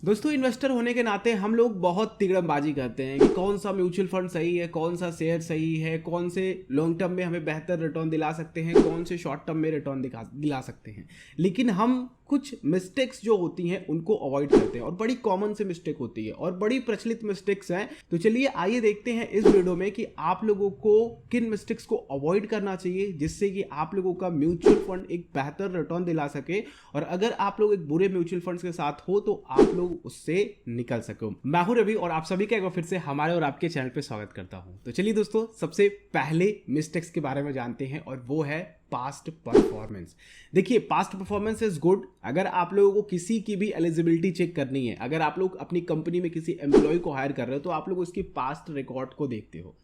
दोस्तों, इन्वेस्टर होने के नाते हम लोग बहुत तिकड़मबाजी करते हैं कि कौन सा म्यूचुअल फंड सही है, कौन सा शेयर सही है, कौन से लॉन्ग टर्म में हमें बेहतर रिटर्न दिला सकते हैं, कौन से शॉर्ट टर्म में रिटर्न दिला सकते हैं। लेकिन हम कुछ मिस्टेक्स जो होती हैं उनको अवॉइड करते हैं और बड़ी कॉमन से मिस्टेक होती है और बड़ी प्रचलित मिस्टेक्स हैं। तो चलिए आइए देखते हैं इस वीडियो में कि आप लोगों को किन मिस्टेक्स को अवॉइड करना चाहिए जिससे कि आप लोगों का म्यूचुअल फंड एक बेहतर रिटर्न दिला सके, और अगर आप लोग एक बुरे म्यूचुअल फंड के साथ हो तो आप लोग उससे निकल सको। मैं हूं रवि और आप सभी का एक बार फिर से हमारे और आपके चैनल पे स्वागत करता हूं। तो चलिए दोस्तों, सबसे पहले मिस्टेक्स के बारे में जानते हैं और वो है पास्ट परफॉर्मेंस। देखिए, पास्ट परफॉर्मेंस इज गुड। अगर आप लोगों को किसी की भी एलिजिबिलिटी चेक करनी है, अगर आप लोग अपनी कंपनी में किसी एम्प्लॉय को हायर कर रहे हो तो आप लोग उसकी पास्ट रिकॉर्ड को देखते हो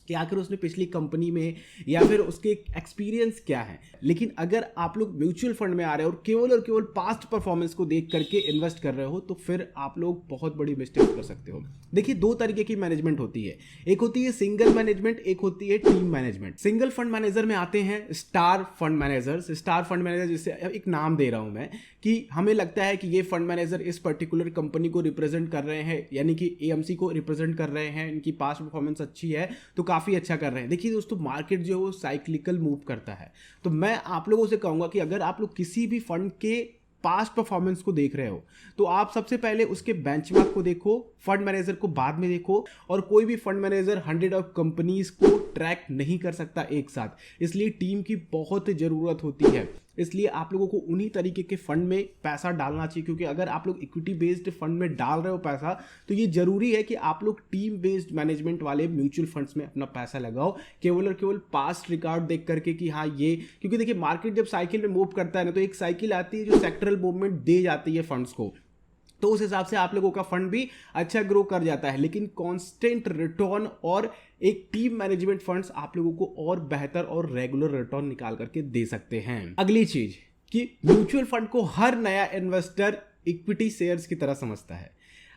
कि आखिर उसने पिछली कंपनी में या फिर उसके एक्सपीरियंस क्या है। लेकिन अगर आप लोग म्यूचुअल फंड में आ रहे हो और केवल पास्ट परफॉर्मेंस को देख करके इन्वेस्ट कर रहे हो तो फिर आप लोग बहुत बड़ी मिस्टेक कर सकते हो। देखिए, दो तरीके की मैनेजमेंट होती है, एक होती है सिंगल मैनेजमेंट, एक होती है team management. Single fund manager में आते हैं star fund managers. Star fund manager, जिससे एक नाम दे रहा हूं मैं कि हमें लगता है कि ये फंड मैनेजर इस पर्टिकुलर कंपनी को रिप्रेजेंट कर रहे हैं, यानी कि एएमसी को रिप्रेजेंट कर रहे हैं, इनकी पास्ट परफॉर्मेंस अच्छी है तो काफी अच्छा कर रहे हैं। देखिए दोस्तों, मार्केट जो है वो साइक्लिकल मूव करता है, तो मैं आप लोगों से कहूंगा कि अगर आप लोग किसी भी फंड के पास्ट परफॉर्मेंस को देख रहे हो तो आप सबसे पहले उसके बेंचमार्क को देखो, फंड मैनेजर को बाद में देखो। और कोई भी फंड मैनेजर 100 ऑफ कंपनीज को ट्रैक नहीं कर सकता एक साथ, इसलिए टीम की बहुत जरूरत होती है। इसलिए आप लोगों को उन्हीं तरीके के फंड में पैसा डालना चाहिए, क्योंकि अगर आप लोग इक्विटी बेस्ड फंड में डाल रहे हो पैसा तो ये जरूरी है कि आप लोग टीम बेस्ड मैनेजमेंट वाले म्यूचुअल फंड्स में अपना पैसा लगाओ, केवल और केवल पास्ट रिकॉर्ड देख करके कि हाँ ये, क्योंकि देखिए मार्केट जब साइकिल में मूव करता है ना तो एक साइकिल आती है जो सेक्टरल मूवमेंट दे जाती है फंड्स को, तो उस हिसाब से आप लोगों का फंड भी अच्छा ग्रो कर जाता है। लेकिन कांस्टेंट रिटर्न और एक टीम मैनेजमेंट फंड्स आप लोगों को और बेहतर और रेगुलर रिटर्न निकाल करके दे सकते हैं। अगली चीज कि म्यूचुअल फंड को हर नया इन्वेस्टर इक्विटी शेयर्स की तरह समझता है।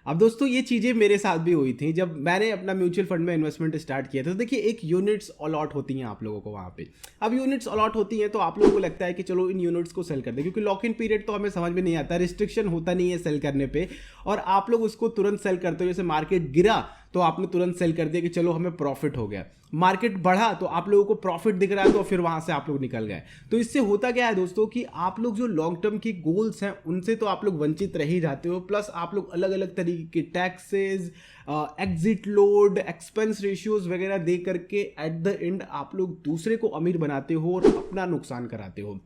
अब दोस्तों, ये चीज़ें मेरे साथ भी हुई थी जब मैंने अपना म्यूचुअल फंड में इन्वेस्टमेंट स्टार्ट किया था। तो देखिए, एक यूनिट्स अलॉट होती हैं आप लोगों को वहाँ पे। अब यूनिट्स अलॉट होती हैं तो आप लोगों को लगता है कि चलो इन यूनिट्स को सेल कर दें, क्योंकि लॉक इन पीरियड तो हमें समझ में नहीं आता, रिस्ट्रिक्शन होता नहीं है सेल करने पे, और आप लोग उसको तुरंत सेल करते हो। जैसे मार्केट गिरा तो आपने तुरंत सेल कर दिया कि चलो हमें प्रॉफिट हो गया, मार्केट बढ़ा तो आप लोगों को प्रॉफिट दिख रहा है तो फिर वहां से आप लोग निकल गए। तो इससे होता क्या है दोस्तों कि आप लोग जो लॉन्ग टर्म की गोल्स हैं उनसे तो आप लोग वंचित रह ही जाते हो, प्लस आप लोग अलग अलग तरीके के taxes, exit load, expense ratios वगैरह दे करके एट द एंड आप लोग दूसरे को अमीर बनाते हो और अपना नुकसान कराते हो।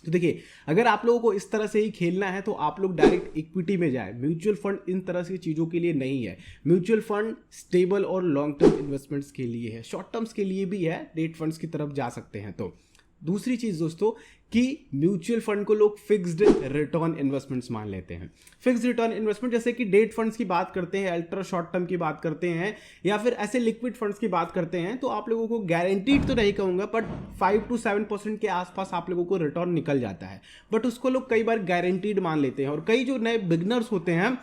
तो देखिए, अगर आप लोगों को इस तरह से ही खेलना है तो आप लोग डायरेक्ट इक्विटी में जाए। म्यूचुअल फंड इन तरह की चीज़ों के लिए नहीं है। म्यूचुअल फंड स्टेबल और लॉन्ग टर्म इन्वेस्टमेंट्स के लिए है, शॉर्ट टर्म्स के लिए भी है, डेट फंड्स की तरफ जा सकते हैं। तो दूसरी चीज़ दोस्तों कि म्यूचुअल फंड को लोग फिक्स्ड रिटर्न इन्वेस्टमेंट्स मान लेते हैं। फिक्स्ड रिटर्न इन्वेस्टमेंट जैसे कि डेट फंड्स की बात करते हैं, अल्ट्रा शॉर्ट टर्म की बात करते हैं, या फिर ऐसे लिक्विड फंड्स की बात करते हैं, तो आप लोगों को गारंटीड तो नहीं कहूंगा बट 5 to 7% के आसपास आप लोगों को रिटर्न निकल जाता है। बट उसको लोग कई बार गारंटीड मान लेते हैं, और कई जो नए बिगनर्स होते हैं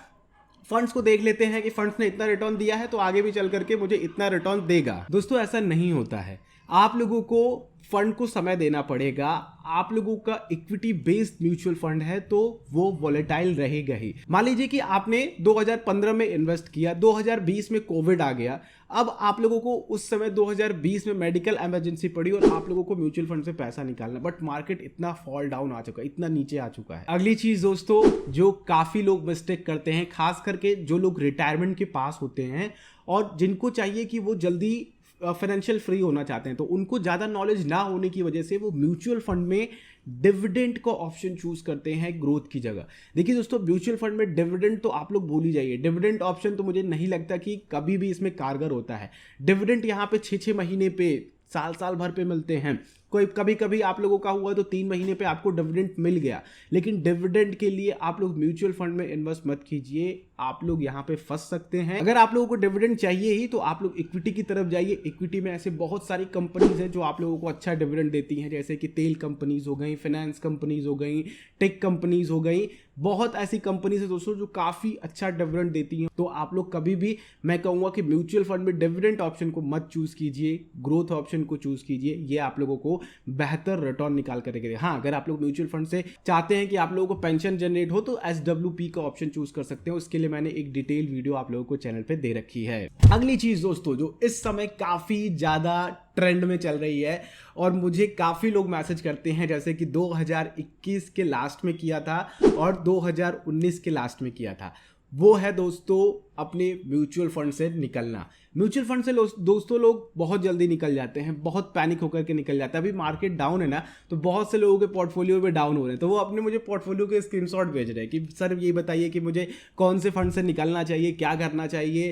फंड्स को देख लेते हैं कि फंड्स ने इतना रिटर्न दिया है तो आगे भी चल करके मुझे इतना रिटर्न देगा। दोस्तों, ऐसा नहीं होता है। आप लोगों को फंड को समय देना पड़ेगा। आप लोगों का इक्विटी बेस्ड म्यूचुअल फंड है तो वो वॉलेटाइल रहेगा ही। मान लीजिए कि आपने 2015 में इन्वेस्ट किया, 2020 में कोविड आ गया, अब आप लोगों को उस समय 2020 में मेडिकल इमरजेंसी पड़ी और आप लोगों को म्यूचुअल फंड से पैसा निकालना, बट मार्केट इतना फॉल डाउन आ चुका है, इतना नीचे आ चुका है। अगली चीज दोस्तों जो काफी लोग मिस्टेक करते हैं, खास करके जो लोग रिटायरमेंट के पास होते हैं और जिनको चाहिए कि वो जल्दी फाइनेंशियल फ्री होना चाहते हैं, तो उनको ज़्यादा नॉलेज ना होने की वजह से वो म्यूचुअल फंड में डिविडेंड का ऑप्शन चूज करते हैं ग्रोथ की जगह। देखिए दोस्तों, म्यूचुअल फंड में डिविडेंड तो आप लोग भूल ही जाइए। डिविडेंड ऑप्शन तो मुझे नहीं लगता कि कभी भी इसमें कारगर होता है। डिविडेंड यहाँ पे 6-6 महीने पे, साल भर पे मिलते हैं। कोई कभी कभी आप लोगों का हुआ तो 3 महीने पे आपको डिविडेंड मिल गया। लेकिन डिविडेंड के लिए आप लोग म्यूचुअल फंड में इन्वेस्ट मत कीजिए, आप लोग यहाँ पे फंस सकते हैं। अगर आप लोगों को डिविडेंड चाहिए ही तो आप लोग इक्विटी की तरफ जाइए। इक्विटी में ऐसे बहुत सारी कंपनीज हैं जो आप लोगों को अच्छा डिविडेंड देती हैं, जैसे कि तेल कंपनीज हो गई, फाइनेंस कंपनीज हो गई, टेक कंपनीज हो गई। बहुत ऐसी कंपनीज है दोस्तों जो काफी अच्छा डिविडेंड देती हैं। तो आप लोग कभी भी, मैं कहूंगा कि म्यूचुअल फंड में डिविडेंड ऑप्शन को मत चूज कीजिए, ग्रोथ ऑप्शन को चूज कीजिए। ये आप लोगों को को बेहतर रिटर्न निकाल करके दे। हाँ, अगर आप लोग म्यूचुअल फंड से चाहते हैं कि आप लोगों को पेंशन जनरेट हो तो SWP का ऑप्शन चूज कर सकते हो। उसके लिए मैंने एक डिटेल वीडियो आप लोगों को चैनल पे दे रखी है। अगली चीज दोस्तों जो इस समय काफी ज्यादा ट्रेंड में चल रही है और मुझे काफी लोग मैसेज करते हैं, जैसे कि 2021 के लास्ट में किया था और 2019 के लास्ट में किया था, वो है दोस्तों अपने म्यूचुअल फंड से निकलना। म्यूचुअल फंड से दोस्तों लोग बहुत जल्दी निकल जाते हैं, बहुत पैनिक होकर के निकल जाते हैं। अभी मार्केट डाउन है ना, तो बहुत से लोगों के पोर्टफोलियो में डाउन हो रहे हैं, तो वो अपने मुझे पोर्टफोलियो के स्क्रीनशॉट भेज रहे हैं कि सर ये बताइए कि मुझे कौन से फंड से निकलना चाहिए, क्या करना चाहिए,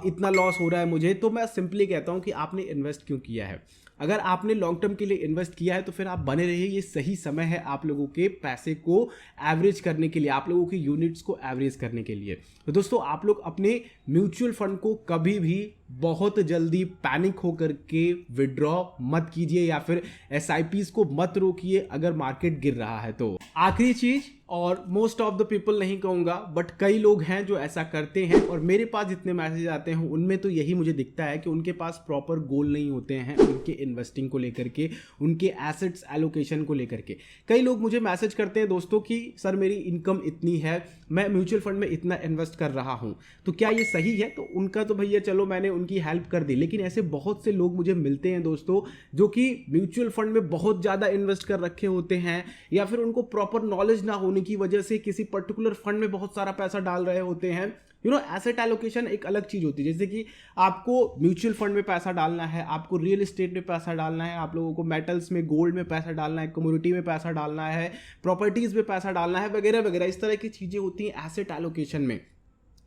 इतना लॉस हो रहा है मुझे। तो मैं सिंपली कहता हूं कि आपने इन्वेस्ट क्यों किया है। अगर आपने लॉन्ग टर्म के लिए इन्वेस्ट किया है तो फिर आप बने रहिए। ये सही समय है आप लोगों के पैसे को एवरेज करने के लिए, आप लोगों के यूनिट्स को एवरेज करने के लिए। तो दोस्तों आप लोग अपने म्यूचुअल फंड को कभी भी बहुत जल्दी पैनिक होकर के विड्रॉ मत कीजिए या फिर SIPs को मत रोकिए अगर मार्केट गिर रहा है तो। आखिरी चीज, और मोस्ट ऑफ द पीपल नहीं कहूंगा बट कई लोग हैं जो ऐसा करते हैं और मेरे पास जितने मैसेज आते हैं उनमें तो यही मुझे दिखता है कि उनके पास प्रॉपर गोल नहीं होते हैं उनके इन्वेस्टिंग को लेकर के, उनके एसेट्स एलोकेशन को लेकर के। कई लोग मुझे मैसेज करते हैं दोस्तों कि सर मेरी इनकम इतनी है, मैं म्यूचुअल फंड में इतना इन्वेस्ट कर रहा हूं, तो क्या ये सही है? तो उनका तो भैया चलो मैंने उनकी हेल्प कर दी, लेकिन ऐसे बहुत से लोग मुझे मिलते हैं दोस्तों जो कि म्यूचुअल फंड में बहुत ज्यादा इन्वेस्ट कर रखे होते हैं या फिर उनको प्रॉपर नॉलेज ना होने की वजह से किसी पर्टिकुलर फंड में बहुत सारा पैसा डाल रहे होते हैं। एसेट एलोकेशन एक अलग चीज होती है, जैसे कि आपको म्यूचुअल फंड में पैसा डालना है, आपको रियल एस्टेट में पैसा डालना है, आप लोगों को मेटल्स में, गोल्ड में पैसा डालना है, कमोडिटी में पैसा डालना है, प्रॉपर्टीज में पैसा डालना है, वगैरह वगैरह। इस तरह की चीजें होती हैं एसेट एलोकेशन में,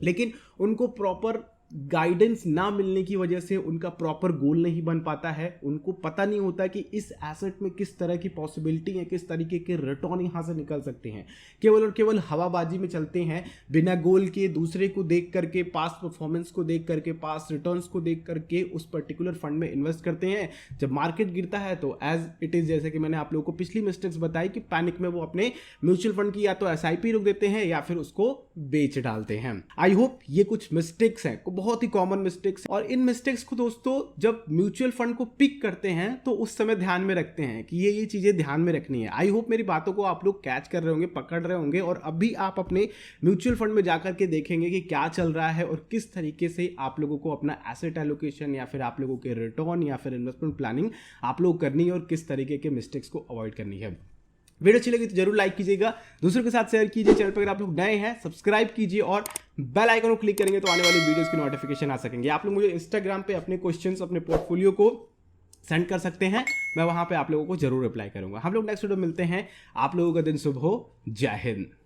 लेकिन उनको प्रॉपर गाइडेंस ना मिलने की वजह से उनका प्रॉपर गोल नहीं बन पाता है। उनको पता नहीं होता कि इस एसेट में किस तरह की पॉसिबिलिटी है, किस तरीके के रिटर्न यहां से निकल सकते हैं। केवल और केवल हवाबाजी में चलते हैं, बिना गोल के, दूसरे को देख करके, पास्ट परफॉर्मेंस को देख करके, पास्ट रिटर्न्स को देख करके उस पर्टिकुलर फंड में इन्वेस्ट करते हैं। जब मार्केट गिरता है तो एज इट इज, जैसे कि मैंने आप लोगों को पिछली मिस्टेक्स बताई कि पैनिक में वो अपने म्यूचुअल फंड की या तो SIP रोक देते हैं या फिर उसको बेच डालते हैं। आई होप ये कुछ मिस्टेक्स हैं, बहुत ही कॉमन मिस्टेक्स, और इन मिस्टेक्स को दोस्तों जब म्यूचुअल फंड को पिक करते हैं तो उस समय ध्यान में रखते हैं कि ये चीजें ध्यान में रखनी है। आई होप मेरी बातों को आप लोग कैच कर रहे होंगे, पकड़ रहे होंगे, और अभी आप अपने म्यूचुअल फंड में जाकर के देखेंगे कि क्या चल रहा है और किस तरीके से आप लोगों को अपना एसेट एलोकेशन या फिर आप लोगों के रिटर्न या फिर इन्वेस्टमेंट प्लानिंग आप लोग करनी है और किस तरीके के मिस्टेक्स को अवॉइड करनी है। वीडियो अच्छी लगी तो जरूर लाइक कीजिएगा, दूसरों के साथ शेयर कीजिए, चैनल पर अगर आप लोग नए हैं सब्सक्राइब कीजिए और बेल आइकन को क्लिक करेंगे तो आने वाली वीडियोस की नोटिफिकेशन आ सकेंगे। आप लोग मुझे इंस्टाग्राम पे अपने क्वेश्चंस, अपने पोर्टफोलियो को सेंड कर सकते हैं, मैं वहां पे आप लोगों को जरूर रिप्लाई करूंगा। हम लोग नेक्स्ट वीडियो मिलते हैं। आप लोगों का दिन शुभ हो। जय हिंद।